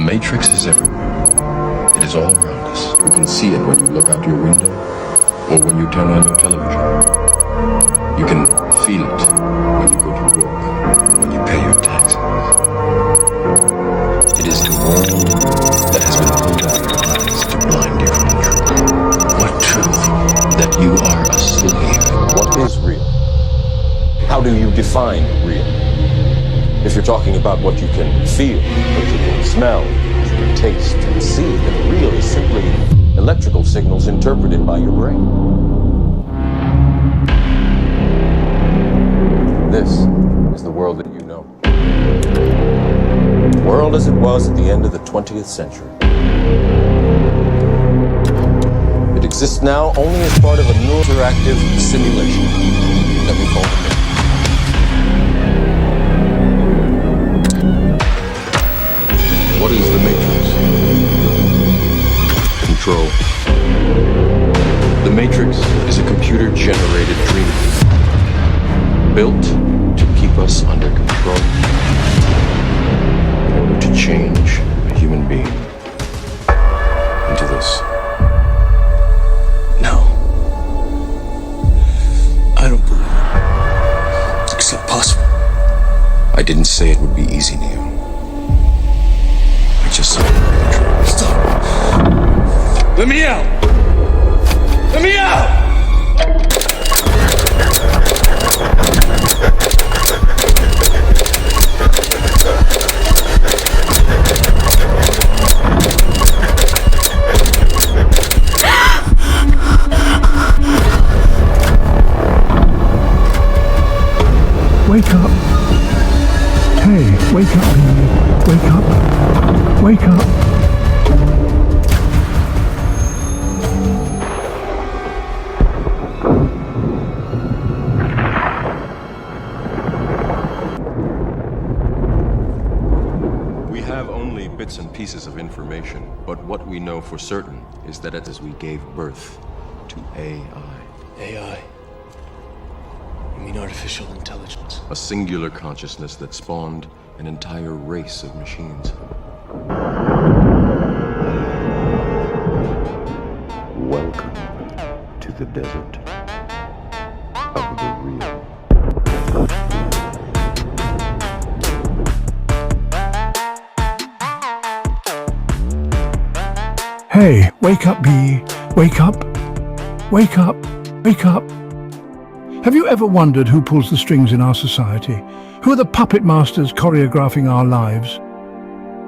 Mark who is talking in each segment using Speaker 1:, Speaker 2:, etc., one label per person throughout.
Speaker 1: matrix is everywhere. It is all around us. You can see it when you look out your window or when you turn on your television. You can feel it when you go to work, when you pay your taxes. It is the world that has been pulled out of your eyes to blind you from the truth. What truth? That you are a slave.
Speaker 2: What is real? How do you define real? If you're talking about what you can feel, what you can smell, what you can taste and see, then real is simply electrical signals interpreted by your brain. This is the world that you know. The world as it was at the end of the 20th century. It exists now only as part of a new interactive simulation that we call the Matrix.
Speaker 1: What is the Matrix? Control. The Matrix is a computer-generated dream built to keep us under control in order to change a human being into this.
Speaker 3: No. I don't believe it. It's impossible.
Speaker 1: I didn't say it would be easy, Neo. I just said it would be true.
Speaker 3: Stop. Let me out! Let me out!
Speaker 4: Wake up. Hey, wake up, baby. Wake up. Wake up.
Speaker 1: We have only bits and pieces of information, but what we know for certain is that it is we gave birth to AI.
Speaker 3: AI. You mean artificial intelligence?
Speaker 1: A singular consciousness that spawned an entire race of machines.
Speaker 5: Welcome to the desert of the real.
Speaker 4: Hey, wake up, bee. Wake up. Wake up. Wake up. Have you ever wondered who pulls the strings in our society? Who are the puppet masters choreographing our lives?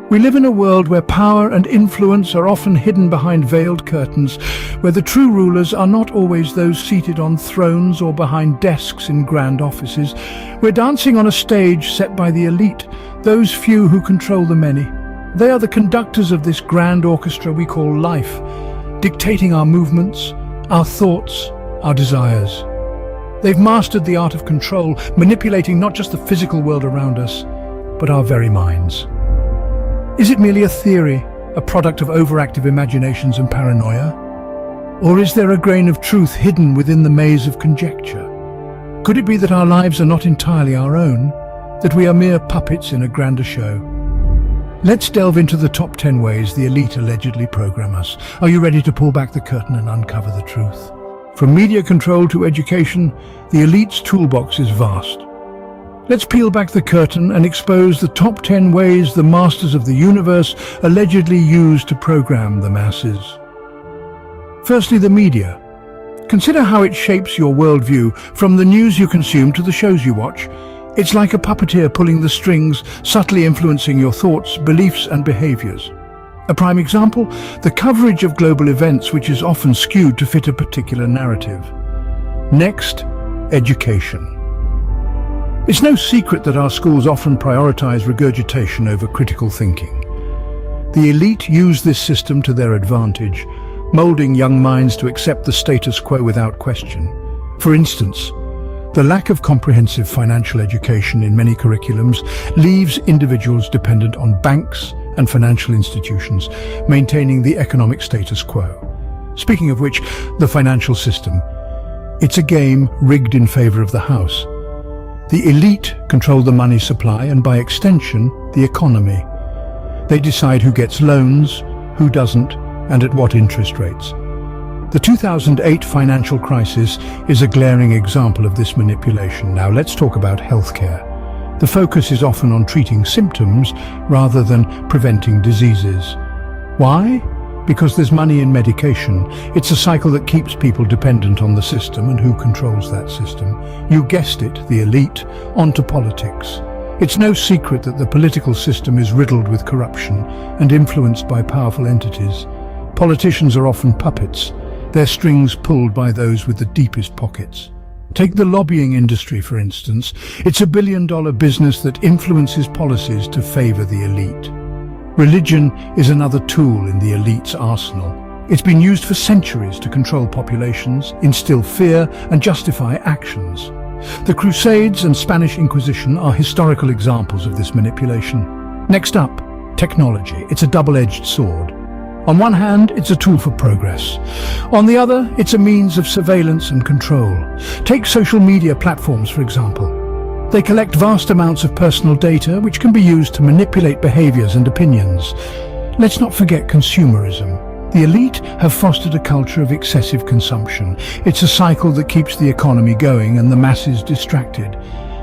Speaker 4: We live in a world where power and influence are often hidden behind veiled curtains, where the true rulers are not always those seated on thrones or behind desks in grand offices. We're dancing on a stage set by the elite, those few who control the many. They are the conductors of this grand orchestra we call life, dictating our movements, our thoughts, our desires. They've mastered the art of control, manipulating not just the physical world around us, but our very minds. Is it merely a theory, a product of overactive imaginations and paranoia? Or is there a grain of truth hidden within the maze of conjecture? Could it be that our lives are not entirely our own, that we are mere puppets in a grander show? Let's delve into the top 10 ways the elite allegedly program us. Are you ready to pull back the curtain and uncover the truth? From media control to education, the elite's toolbox is vast. Let's peel back the curtain and expose the top 10 ways the masters of the universe allegedly use to program the masses. Firstly, the media. Consider how it shapes your worldview, from the news you consume to the shows you watch. It's like a puppeteer pulling the strings, subtly influencing your thoughts, beliefs and behaviors. A prime example, the coverage of global events, which is often skewed to fit a particular narrative. Next, education. It's no secret that our schools often prioritize regurgitation over critical thinking. The elite use this system to their advantage, molding young minds to accept the status quo without question. For instance, the lack of comprehensive financial education in many curriculums leaves individuals dependent on banks and financial institutions, maintaining the economic status quo. Speaking of which, the financial system. It's a game rigged in favor of the house. The elite control the money supply and, by extension, the economy. They decide who gets loans, who doesn't, and at what interest rates. The 2008 financial crisis is a glaring example of this manipulation. Now let's talk about healthcare. The focus is often on treating symptoms rather than preventing diseases. Why? Because there's money in medication. It's a cycle that keeps people dependent on the system, and who controls that system? You guessed it, the elite, onto politics. It's no secret that the political system is riddled with corruption and influenced by powerful entities. Politicians are often puppets, their strings pulled by those with the deepest pockets. Take the lobbying industry, for instance. It's a billion-dollar business that influences policies to favor the elite. Religion is another tool in the elite's arsenal. It's been used for centuries to control populations, instill fear, and justify actions. The Crusades and Spanish Inquisition are historical examples of this manipulation. Next up, technology. It's a double-edged sword. On one hand, it's a tool for progress. On the other, it's a means of surveillance and control. Take social media platforms, for example. They collect vast amounts of personal data, which can be used to manipulate behaviors and opinions. Let's not forget consumerism. The elite have fostered a culture of excessive consumption. It's a cycle that keeps the economy going and the masses distracted.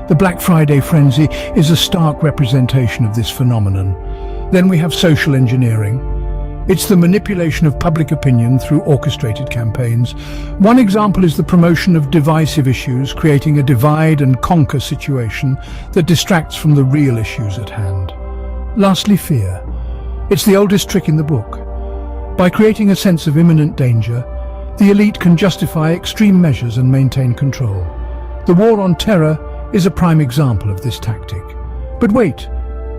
Speaker 4: The Black Friday frenzy is a stark representation of this phenomenon. Then we have social engineering. It's the manipulation of public opinion through orchestrated campaigns. One example is the promotion of divisive issues, creating a divide and conquer situation that distracts from the real issues at hand. Lastly, fear. It's the oldest trick in the book. By creating a sense of imminent danger, the elite can justify extreme measures and maintain control. The war on terror is a prime example of this tactic. But wait,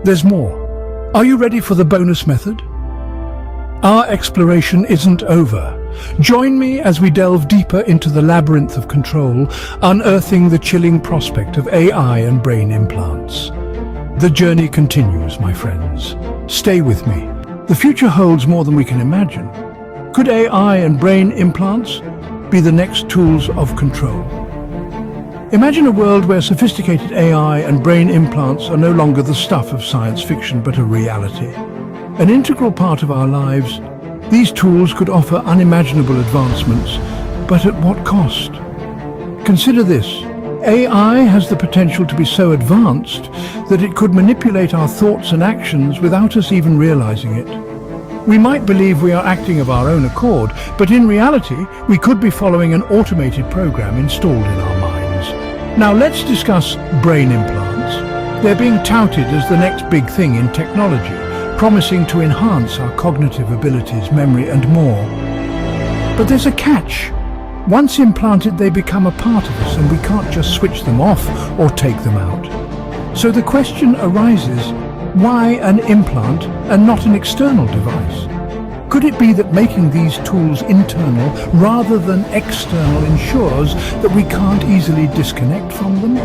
Speaker 4: there's more. Are you ready for the bonus method? Our exploration isn't over. Join me as we delve deeper into the labyrinth of control, unearthing the chilling prospect of AI and brain implants. The journey continues, my friends. Stay with me. The future holds more than we can imagine. Could AI and brain implants be the next tools of control? Imagine a world where sophisticated AI and brain implants are no longer the stuff of science fiction but a reality. An integral part of our lives. These tools could offer unimaginable advancements, but at what cost? Consider this. AI has the potential to be so advanced that it could manipulate our thoughts and actions without us even realizing it. We might believe we are acting of our own accord, but in reality, we could be following an automated program installed in our minds. Now let's discuss brain implants. They're being touted as the next big thing in technology, promising to enhance our cognitive abilities, memory, and more. But there's a catch. Once implanted, they become a part of us, and we can't just switch them off or take them out. So the question arises, why an implant and not an external device? Could it be that making these tools internal rather than external ensures that we can't easily disconnect from them?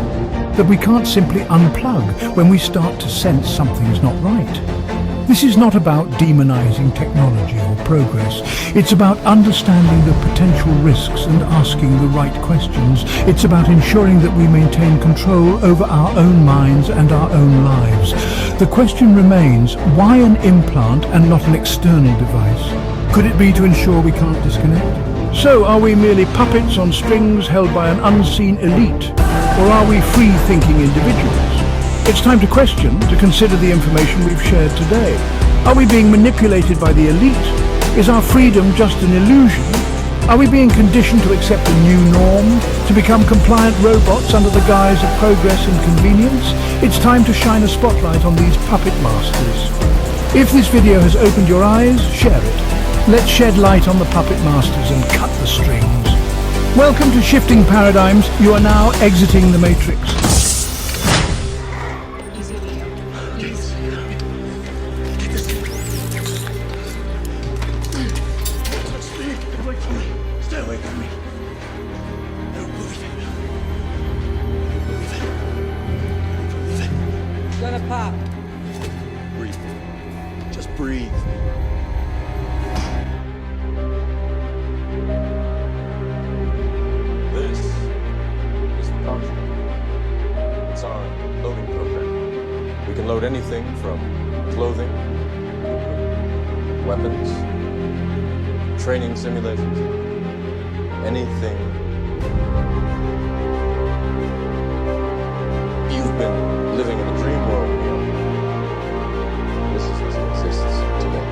Speaker 4: That we can't simply unplug when we start to sense something's not right? This is not about demonizing technology or progress. It's about understanding the potential risks and asking the right questions. It's about ensuring that we maintain control over our own minds and our own lives. The question remains, why an implant and not an external device? Could it be to ensure we can't disconnect? So are we merely puppets on strings held by an unseen elite? Or are we free-thinking individuals? It's time to question, to consider the information we've shared today. Are we being manipulated by the elite? Is our freedom just an illusion? Are we being conditioned to accept a new norm, to become compliant robots under the guise of progress and convenience? It's time to shine a spotlight on these puppet masters. If this video has opened your eyes, share it. Let's shed light on the puppet masters and cut the strings. Welcome to Shifting Paradigms. You are now exiting the Matrix.
Speaker 6: Gonna pop.
Speaker 2: Breathe. Just breathe. This is the console. It's our loading program. We can load anything from clothing weapons, training simulations, anything. You've been living in a dream world, Neo. This is as it exists today.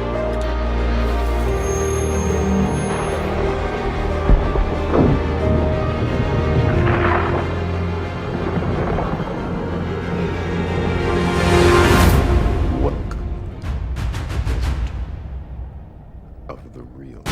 Speaker 5: Welcome to the desert of the real.